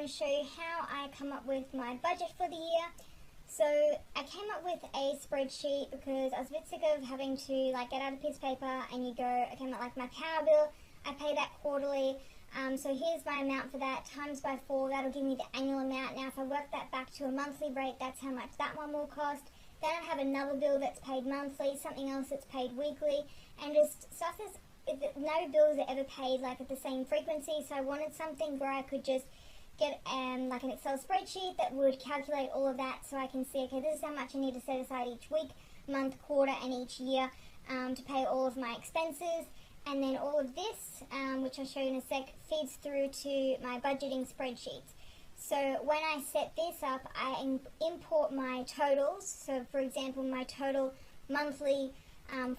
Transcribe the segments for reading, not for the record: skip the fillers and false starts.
want to show you how I come up with my budget for the year. So I came up with a spreadsheet because I was a bit sick of having to get out a piece of paper and you go, okay, like my power bill, I pay that quarterly. So here's my amount for that, times by 4, that'll give me the annual amount. Now if I work that back to a monthly rate, that's how much that one will cost. Then I have another bill that's paid monthly, something else that's paid weekly, and just stuff that's, no bills are ever paid at the same frequency. So I wanted something where I could just get an Excel spreadsheet that would calculate all of that, so I can see, okay, this is how much I need to set aside each week, month, quarter, and each year to pay all of my expenses. And then all of this, which I'll show you in a sec, feeds through to my budgeting spreadsheets. So when I set this up, I import my totals. So for example, my total monthly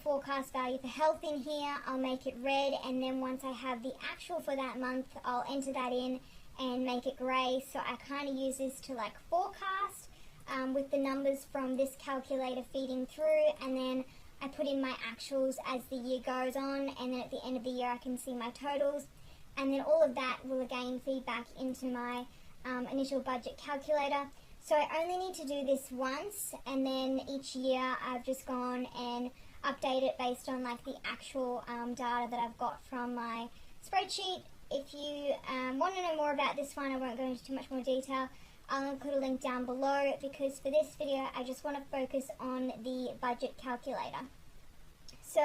forecast value for health in here, I'll make it red, and then once I have the actual for that month, I'll enter that in and make it grey. So I kind of use this to forecast with the numbers from this calculator feeding through, and then I put in my actuals as the year goes on, and then at the end of the year I can see my totals, and then all of that will again feed back into my initial budget calculator. So I only need to do this once, and then each year I've just gone and updated it based on the actual data that I've got from my spreadsheet. If you want to know more about this one, I won't go into too much more detail. I'll include a link down below, because for this video I just want to focus on the budget calculator. So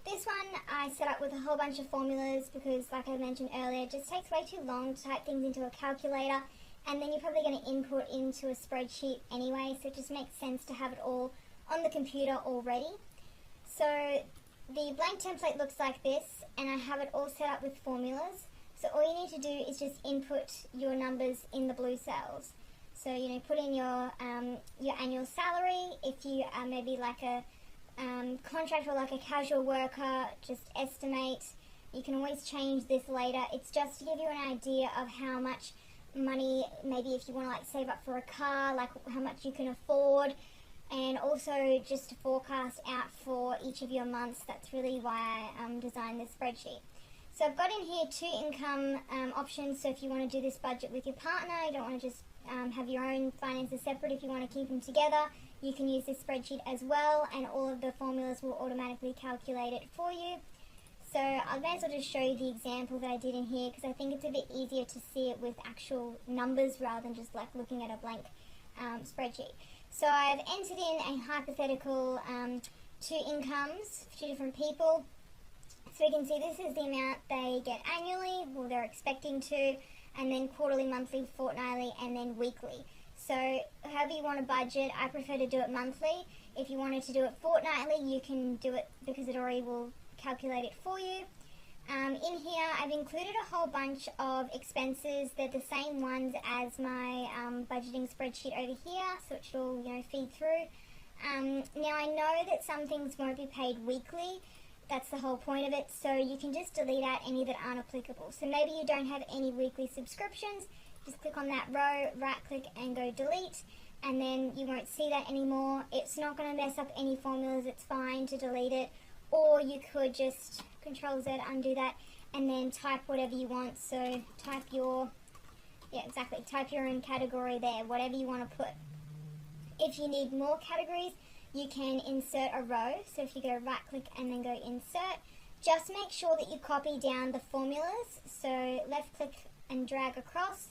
this one I set up with a whole bunch of formulas because, like I mentioned earlier, it just takes way too long to type things into a calculator, and then you're probably going to input into a spreadsheet anyway, so it just makes sense to have it all on the computer already. So the blank template looks like this, and I have it all set up with formulas. So all you need to do is just input your numbers in the blue cells. So, put in your annual salary. If you are maybe a contractor or a casual worker, just estimate. You can always change this later. It's just to give you an idea of how much money, maybe if you want to save up for a car, how much you can afford, and also just to forecast out for each of your months. That's really why I designed this spreadsheet. So I've got in here 2 income options. So if you want to do this budget with your partner, you don't want to just have your own finances separate. If you want to keep them together, you can use this spreadsheet as well, and all of the formulas will automatically calculate it for you. So I may as well just show you the example that I did in here, because I think it's a bit easier to see it with actual numbers rather than just looking at a blank spreadsheet. So I've entered in a hypothetical 2 incomes for 2 different people. So we can see this is the amount they get annually, or they're expecting to, and then quarterly, monthly, fortnightly, and then weekly. So however you want to budget, I prefer to do it monthly. If you wanted to do it fortnightly, you can do it because it already will calculate it for you. In here, I've included a whole bunch of expenses. They're the same ones as my budgeting spreadsheet over here, so it should all feed through. Now I know that some things won't be paid weekly. That's the whole point of it, so you can just delete out any that aren't applicable. So maybe you don't have any weekly subscriptions, just click on that row, right click and go delete, and then you won't see that anymore. It's not going to mess up any formulas, it's fine to delete it. Or you could just Control Z, undo that, and then type whatever you want. So type your, type your own category there, whatever you want to put. If you need more categories, you can insert a row. So if you go right click and then go insert, just make sure that you copy down the formulas. So left click and drag across,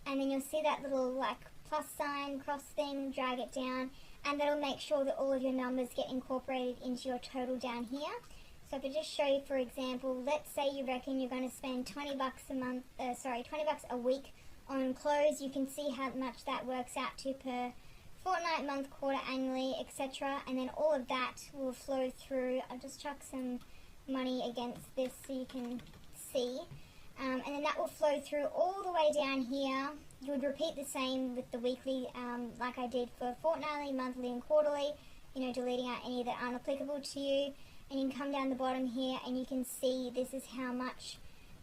and then you'll see that little plus sign cross thing, drag it down, and that'll make sure that all of your numbers get incorporated into your total down here. So if I just show you, for example, let's say you reckon you're going to spend 20 bucks a month, 20 bucks a week on clothes. You can see how much that works out to per fortnight, month, quarter, annually, etc. And then all of that will flow through. I'll just chuck some money against this so you can see. And then that will flow through all the way down here. You would repeat the same with the weekly, like I did for fortnightly, monthly, and quarterly, deleting out any that aren't applicable to you. And you can come down the bottom here and you can see this is how much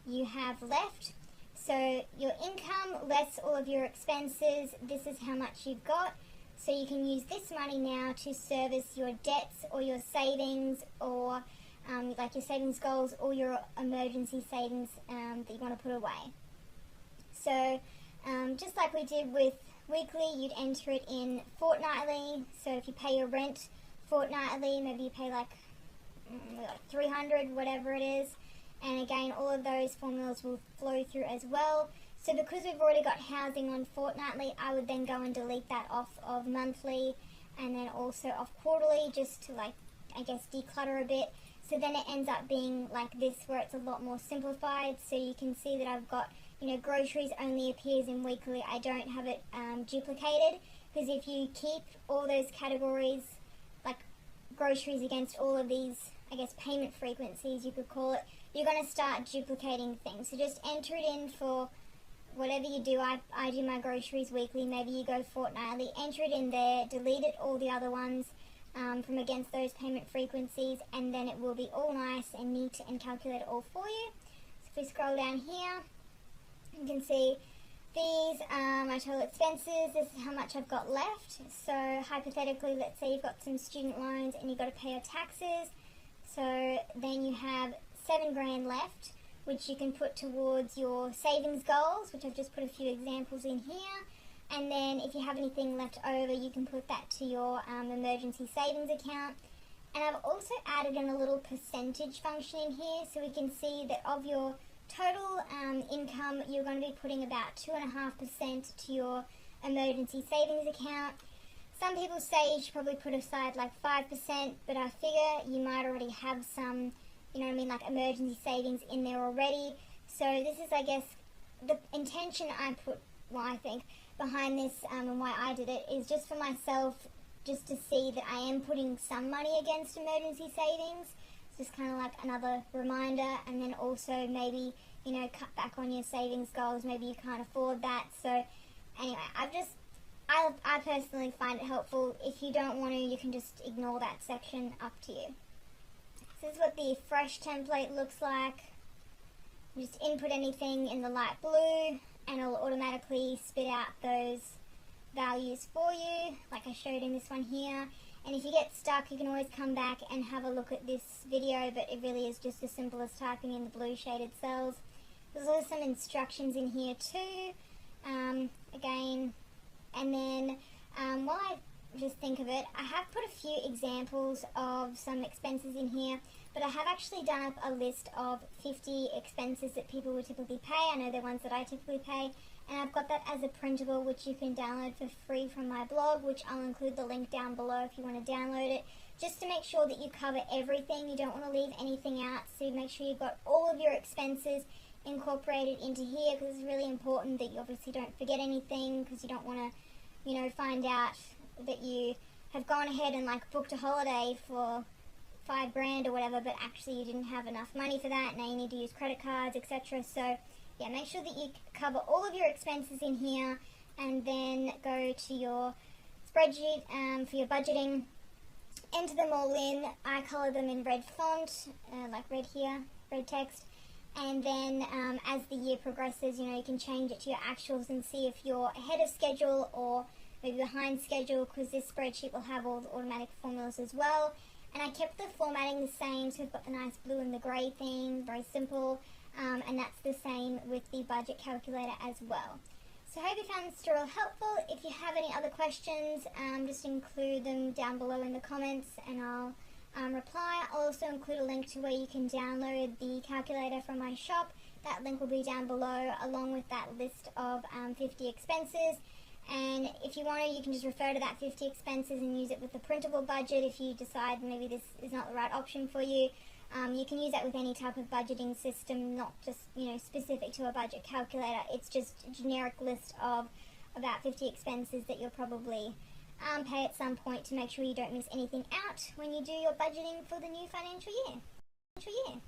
you have left. So your income less all of your expenses, this is how much you've got. So you can use this money now to service your debts or your savings, or your savings goals, or your emergency savings that you want to put away. So Just like we did with weekly, you'd enter it in fortnightly. So if you pay your rent fortnightly, maybe you pay like 300, whatever it is. And again, all of those formulas will flow through as well. So because we've already got housing on fortnightly, I would then go and delete that off of monthly and then also off quarterly, just to, like, I guess, declutter a bit. So then it ends up being like this, where it's a lot more simplified. So you can see that I've got, groceries only appears in weekly. I don't have it duplicated, because if you keep all those categories, like groceries, against all of these, I guess, payment frequencies, you could call it, you're going to start duplicating things. So just enter it in for whatever you do. I do my groceries weekly, maybe you go fortnightly, enter it in there, delete it, all the other ones from against those payment frequencies, and then it will be all nice and neat and calculate it all for you. So if we scroll down here, you can see these are my total expenses. This is how much I've got left. So hypothetically, let's say you've got some student loans and you've got to pay your taxes. So then you have $7,000 left, which you can put towards your savings goals, which I've just put a few examples in here. And then if you have anything left over, you can put that to your emergency savings account. And I've also added in a little percentage function in here, so we can see that of your total income, you're going to be putting about 2.5% to your emergency savings account. Some people say you should probably put aside like 5%, but I figure you might already have some, like emergency savings in there already. So this is, I guess, the intention I think behind this and why I did it is just for myself, just to see that I am putting some money against emergency savings. It's just kind of like another reminder, and then also maybe, cut back on your savings goals. Maybe you can't afford that. So anyway, I personally find it helpful. If you don't want to, you can just ignore that section, up to you. So this is what the fresh template looks like. You just input anything in the light blue, and it'll automatically spit out those values for you, like I showed in this one here. And if you get stuck, you can always come back and have a look at this video, but it really is just as simple as typing in the blue shaded cells. There's also some instructions in here too, again. And then while I just think of it, I have put a few examples of some expenses in here, but I have actually done up a list of 50 expenses that people would typically pay. I know they're ones that I typically pay, and I've got that as a printable, which you can download for free from my blog, which I'll include the link down below if you want to download it, just to make sure that you cover everything. You don't want to leave anything out, so make sure you've got all of your expenses incorporated into here, because it's really important that you obviously don't forget anything, because you don't want to, find out that you have gone ahead and like booked a holiday for $5,000 or whatever, but actually you didn't have enough money for that. Now you need to use credit cards, etc. So yeah, make sure that you cover all of your expenses in here, and then go to your spreadsheet for your budgeting. Enter them all in. I color them in red font, like red here, red text. And then as the year progresses, you can change it to your actuals and see if you're ahead of schedule or maybe behind schedule, because this spreadsheet will have all the automatic formulas as well. And I kept the formatting the same, so we've got the nice blue and the grey theme, very simple, and that's the same with the budget calculator as well. So I hope you found this tutorial helpful. If you have any other questions, just include them down below in the comments, and I'll reply. I'll also include a link to where you can download the calculator from my shop. That link will be down below, along with that list of 50 expenses. And if you want to, you can just refer to that 50 expenses and use it with the printable budget. If you decide maybe this is not the right option for you, you can use that with any type of budgeting system, not just specific to a budget calculator. It's just a generic list of about 50 expenses that you'll probably pay at some point, to make sure you don't miss anything out when you do your budgeting for the new financial year.